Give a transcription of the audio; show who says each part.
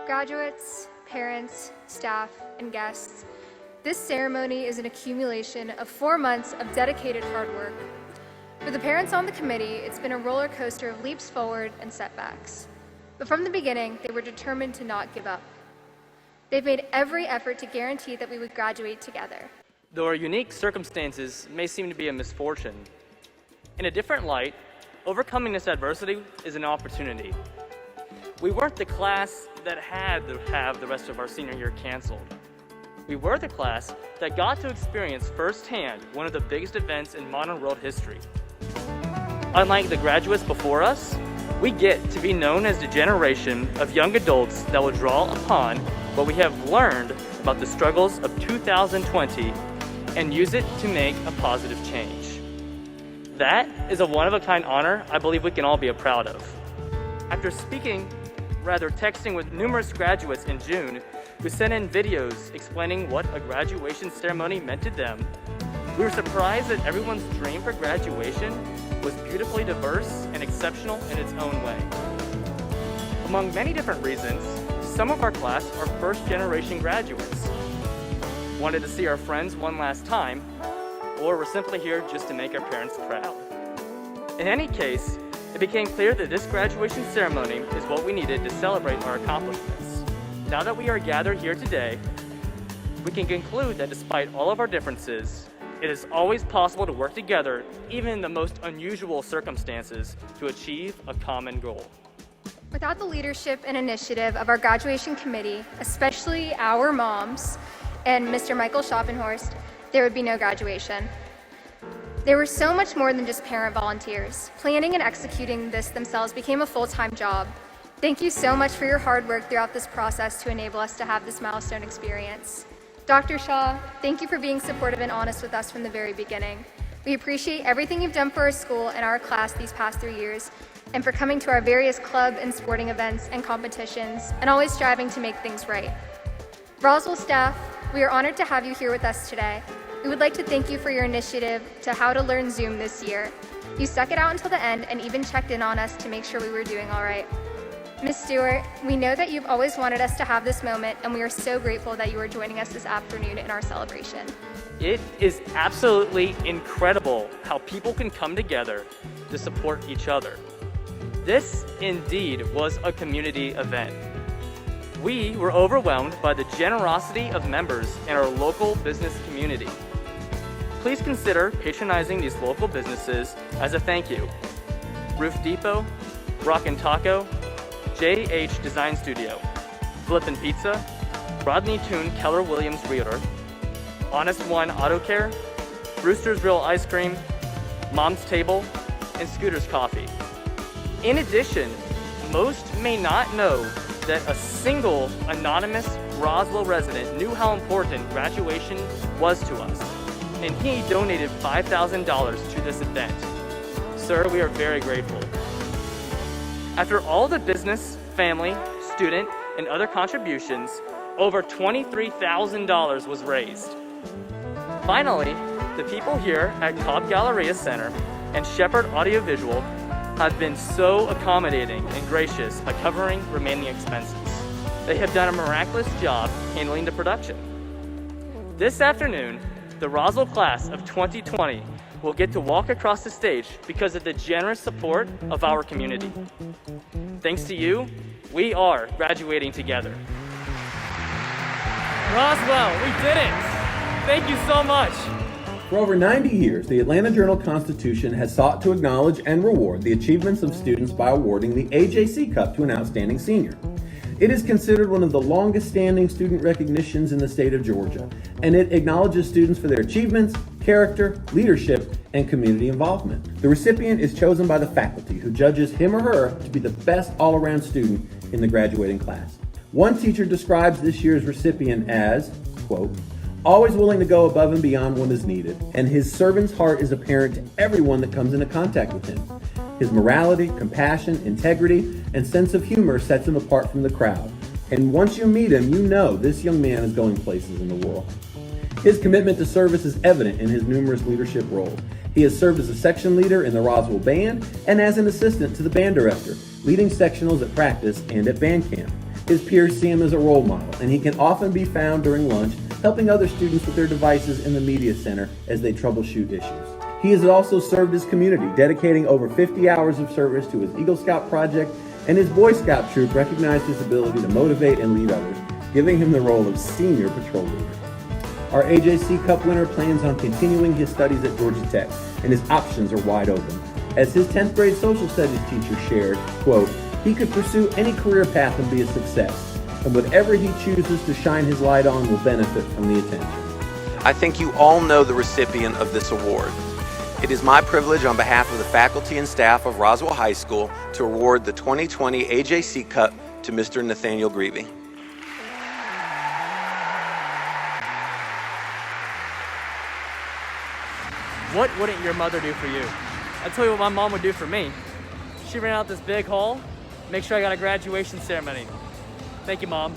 Speaker 1: Graduates, parents, staff, and guests, this ceremony is an accumulation of 4 months of dedicated hard work. For the parents on the committee, it's been a roller coaster of leaps forward and setbacks. But from the beginning, they were determined to not give up. They've made every effort to guarantee that we would graduate together.
Speaker 2: Though our unique circumstances may seem to be a misfortune, in a different light, overcoming this adversity is an opportunity. We weren't the class that had to have the rest of our senior year canceled. We were the class that got to experience firsthand one of the biggest events in modern world history. Unlike the graduates before us, we get to be known as the generation of young adults that will draw upon what we have learned about the struggles of 2020 and use it to make a positive change. That is a one-of-a-kind honor I believe we can all be proud of. After texting with numerous graduates in June who sent in videos explaining what a graduation ceremony meant to them, we were surprised that everyone's dream for graduation was beautifully diverse and exceptional in its own way. Among many different reasons, some of our class are first-generation graduates, wanted to see our friends one last time, or were simply here just to make our parents proud. In any case, it became clear that this graduation ceremony is what we needed to celebrate our accomplishments. Now that we are gathered here today, we can conclude that despite all of our differences, it is always possible to work together, even in the most unusual circumstances, to achieve a common goal.
Speaker 1: Without the leadership and initiative of our graduation committee, especially our moms and Mr. Michael Schoppenhorst, there would be no graduation. They were so much more than just parent volunteers. Planning and executing this themselves became a full-time job. Thank you so much for your hard work throughout this process to enable us to have this milestone experience. Dr. Shaw, thank you for being supportive and honest with us from the very beginning. We appreciate everything you've done for our school and our class these past 3 years, and for coming to our various club and sporting events and competitions, and always striving to make things right. Roswell staff, we are honored to have you here with us today. We would like to thank you for your initiative to how to learn Zoom this year. You stuck it out until the end and even checked in on us to make sure we were doing all right. Ms. Stewart, we know that you've always wanted us to have this moment, and we are so grateful that you are joining us this afternoon in our celebration.
Speaker 2: It is absolutely incredible how people can come together to support each other. This indeed was a community event. We were overwhelmed by the generosity of members in our local business community. Please consider patronizing these local businesses as a thank you. Roof Depot, Rockin' Taco, JH Design Studio, Flippin' Pizza, Rodney Toon Keller Williams Realtor, Honest One Auto Care, Brewster's Real Ice Cream, Mom's Table, and Scooter's Coffee. In addition, most may not know that a single anonymous Roswell resident knew how important graduation was to us, and he donated $5,000 to this event. Sir, we are very grateful. After all the business, family, student, and other contributions, over $23,000 was raised. Finally, the people here at Cobb Galleria Center and Shepherd Audiovisual have been so accommodating and gracious by covering remaining expenses. They have done a miraculous job handling the production. This afternoon, the Roswell class of 2020 will get to walk across the stage because of the generous support of our community. Thanks to you, we are graduating together. Roswell, we did it! Thank you so much!
Speaker 3: For over 90 years, the Atlanta Journal-Constitution has sought to acknowledge and reward the achievements of students by awarding the AJC Cup to an outstanding senior. It is considered one of the longest-standing student recognitions in the state of Georgia, and it acknowledges students for their achievements, character, leadership, and community involvement. The recipient is chosen by the faculty, who judges him or her to be the best all-around student in the graduating class. One teacher describes this year's recipient as, quote, always willing to go above and beyond what is needed, and his servant's heart is apparent to everyone that comes into contact with him. His morality, compassion, integrity, and sense of humor sets him apart from the crowd. And once you meet him, you know this young man is going places in the world. His commitment to service is evident in his numerous leadership roles. He has served as a section leader in the Roswell Band and as an assistant to the band director, leading sectionals at practice and at band camp. His peers see him as a role model, and he can often be found during lunch helping other students with their devices in the media center as they troubleshoot issues. He has also served his community, dedicating over 50 hours of service to his Eagle Scout project, and his Boy Scout troop recognized his ability to motivate and lead others, giving him the role of senior patrol leader. Our AJC Cup winner plans on continuing his studies at Georgia Tech, and his options are wide open. As his 10th grade social studies teacher shared, quote, he could pursue any career path and be a success, and whatever he chooses to shine his light on will benefit from the attention.
Speaker 4: I think you all know the recipient of this award. It is my privilege on behalf of the faculty and staff of Roswell High School to award the 2020 AJC Cup to Mr. Nathaniel Greavy.
Speaker 2: What wouldn't your mother do for you? I'll tell you what my mom would do for me. She ran out this big hall, make sure I got a graduation ceremony. Thank you, Mom.